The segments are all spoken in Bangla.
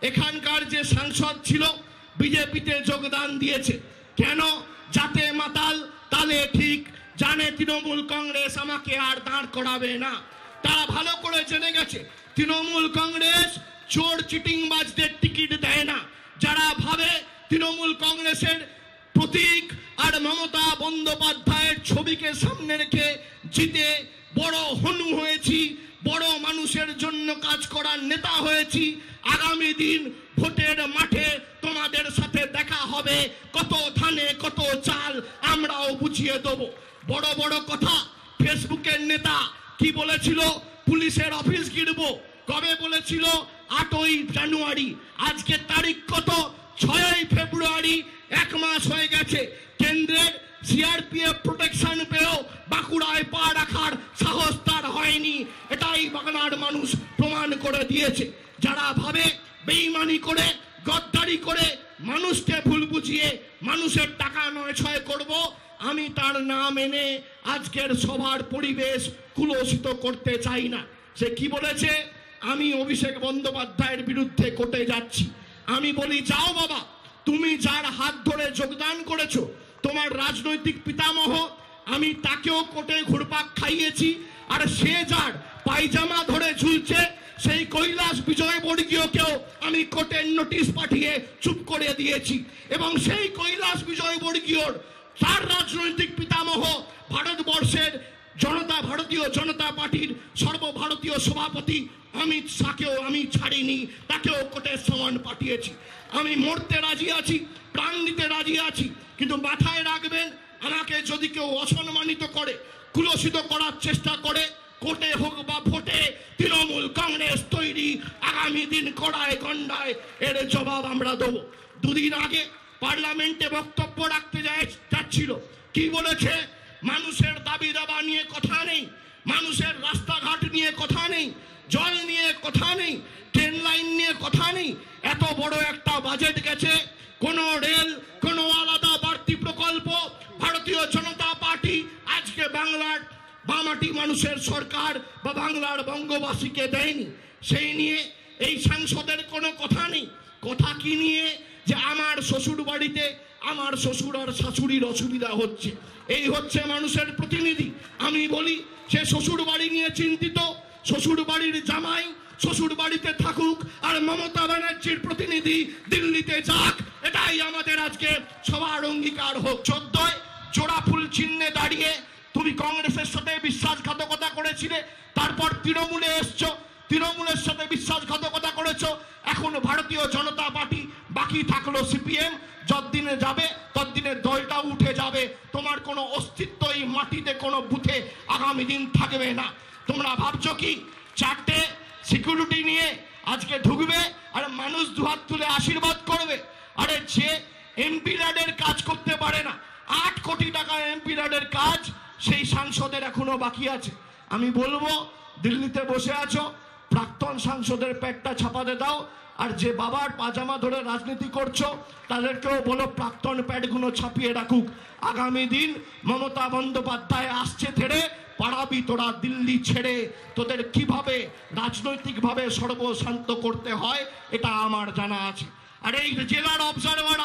এখানকার যে সাংসদ ছিল বিজেপিতে যোগদান দিয়েছে কেন? যাতে মাতাল তালে ঠিক জানে তৃণমূল কংগ্রেস আমাকে আর দাঁড় করাবে না। তারা ভালো করে জেনে গেছে তৃণমূল কংগ্রেস চোর চিটিংবাজদের টিকিট দেয় না। যারা ভাবে তৃণমূল কংগ্রেসের প্রতীক আর মমতা বন্দ্যোপাধ্যায়ের ছবিকে সামনে রেখে জিতে বড় হনু হয়েছি, বড় মানুষের জন্য কাজ করার নেতা হয়েছি, আগামী দিন ভোটের মাঠে তোমাদের সাথে দেখা হবে, কত ধানে কত চাল আমরাও বুঝিয়ে দেব। বড় বড় কথা। ফেসবুকের নেতা কি বলেছিল? পুলিশের অফিস গিরবো। কবে বলেছিল? 8ই জানুয়ারি। আজকে তারিখ কত? 6ই ফেব্রুয়ারি। 1 মাস হয়ে গেছে। কেন্দ্রের সিআরপিএফ প্রোটেকশন পেয়েও বাঁকুড়ায় পা রাখার সাহস তার হয়নি। এটাই বাংলার মানুষ প্রমাণ করে দিয়েছে। যারা ভাবে বেঈমানি করে গদ্দারি করে মানুষকে ভুল বুঝিয়ে মানুষের টাকা নয় ছয় করব, আমি তার নাম এনে আজকের সভার পরিবেশ কুলসিত করতে চাই না। সে কি বলেছে? আমি অভিষেক বন্দ্যোপাধ্যায়ের বিরুদ্ধে কোর্টে যাচ্ছি। আমি বলি যাও বাবা, তুমি যার হাত ধরে যোগদান করেছো, তোমার রাজনৈতিক পিতামহ, আমি তাকেও কোর্টে ঘুরপাক খাইয়েছি। আর সে যার পায়জামা ধরে ঝুলছে সেই কৈলাস বিজয়বর্গীয়কেও আমি কোর্টের নোটিশ পাঠিয়ে চুপ করে দিয়েছি। এবং সেই কৈলাস বিজয়বর্গীয়র তার রাজনৈতিক পিতামহ ভারতবর্ষের ভারতীয় জনতা পার্টির সর্বভারতীয় সভাপতি অমিত শাহকেও আমি ছাড়িনি, তাকেও কোর্টের সমান পাঠিয়েছি। আমি মরতে রাজি আছি, প্রাণ দিতে রাজি আছি, কিন্তু মাথায় রাখবেন আমাকে যদি কেউ অসম্মানিত করে, কুলসিত করার চেষ্টা করে, কোর্টে হোক বা ভোটে, তৃণমূল কংগ্রেস তৈরি। আগামী দিন কড়ায় গন্ডায় এর জবাব আমরা দেবো। দুদিন আগে পার্লামেন্টে বক্তব্য রাখতে যাচ্ছিল, কি বলেছে? মানুষের দাবি দাবা নিয়ে কথা নেই, মানুষের রাস্তাঘাট নিয়ে কথা নেই, জল নিয়ে কথা নেই, ট্রেন লাইন নিয়ে কথা নেই। এত বড় একটা বাজেট গেছে, কোনো রেল, কোনো আলাদা বাড়তি প্রকল্প ভারতীয় জনতা পার্টি আজকে বাংলার বামাটি মানুষের সরকার বা বাংলার বঙ্গবাসীকে দেয়নি। সেই নিয়ে এই সাংসদের কোনো কথা নেই। কথা কি নিয়ে? যে আমার শ্বশুর বাড়িতে আমার শ্বশুর আর শাশুড়ির অসুবিধা হচ্ছে। এই হচ্ছে মানুষের প্রতিনিধি। আমি বলি সে শ্বশুর বাড়ি নিয়ে চিন্তিত, শ্বশুর বাড়ির জামাই শ্বশুর বাড়িতে থাকুক, আর মমতা ব্যানার্জির প্রতিনিধি দিল্লিতে যাক। এটাই আমাদের আজকে সবার অঙ্গীকার হোক। 14 জোড়া ফুল চিহ্নে দাঁড়িয়ে তুমি কংগ্রেসের সাথে বিশ্বাসঘাতকতা করেছিলে, তারপর তৃণমূলে এসছো, তৃণমূলের সাথে বিশ্বাসঘাতকতা করেছো, এখন ভারতীয় জনতা পার্টি, বাকি থাকলো সিপিএম। যতদিনে যাবে ততদিনে দলটা উঠে যাবে। তোমার কোনো অস্তিত্ব এই মাটিতে কোনো বুথে আগামী দিন থাকবে না। তোমরা ভাবছো কি 4টে সিকিউরিটি নিয়ে আজকে ঢুকবে আর মানুষ দুহাত তুলে আশীর্বাদ করবে? আরে যে এমপি ল্যাডের কাজ করতে পারে না, 8 কোটি টাকা এমপি ল্যাডের কাজ সেই সাংসদের এখনো বাকি আছে। আমি বলবো দিল্লিতে বসে আছো, প্রাক্তন সাংসদের পেটটা ছাপাতে দাও। আর যে বাবার পাজামা ধরে রাজনীতি করছো তাদেরকেও বলো প্রাক্তন প্যাডগুলো ছাপিয়ে রাখুক। আগামী দিন মমতা বন্দ্যোপাধ্যায় আসছে ধরে পাড়াবি তোরা দিল্লি ছেড়ে। তোদের কিভাবে রাজনৈতিকভাবে সর্বশান্ত করতে হয় এটা আমার জানা আছে। আর এই জেলার অবজারভার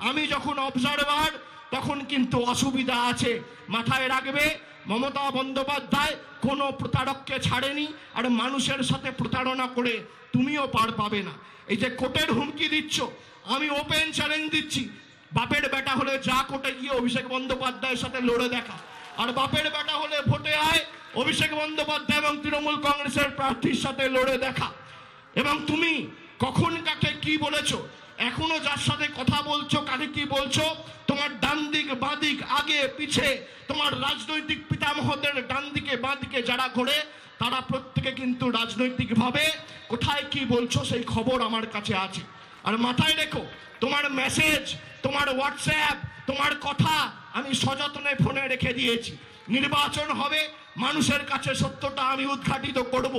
আমি যখন অবজারভার তখন কিন্তু অসুবিধা আছে। মাথায় রাখবে মমতা বন্দ্যোপাধ্যায় কোনো প্রতারককে ছাড়েনি, আর মানুষের সাথে প্রতারণা করে তুমিও পার পাবে না। এই যে কোর্টের হুমকি দিচ্ছ, আমি ওপেন চ্যালেঞ্জ দিচ্ছি, বাপের বেটা হলে যা কোর্টে গিয়ে অভিষেক বন্দ্যোপাধ্যায়ের সাথে লড়ে দেখা। আর বাপের বেটা হলে ভোটে আয় অভিষেক বন্দ্যোপাধ্যায় এবং তৃণমূল কংগ্রেসের প্রার্থীর সাথে লড়ে দেখা। এবং তুমি কখন কাকে কি বলেছো, এখনো যার সাথে কথা বলছো, কাকে কি বলছো, তোমার ডান দিক বাঁ দিক আগে পিছে তোমার রাজনৈতিক পিতামহদের ডান দিকে বাঁ দিকে যারা ঘোরে তারা প্রত্যেকে কিন্তু রাজনৈতিকভাবে কোথায় কি বলছো সেই খবর আমার কাছে আছে। আর মাথায় রেখো, তোমার মেসেজ, তোমার হোয়াটসঅ্যাপ, তোমার কথা আমি সযত্নে ফোনে রেখে দিয়েছি। নির্বাচন হবে, মানুষের কাছে সত্যটা আমি উদ্ঘাটিত করব।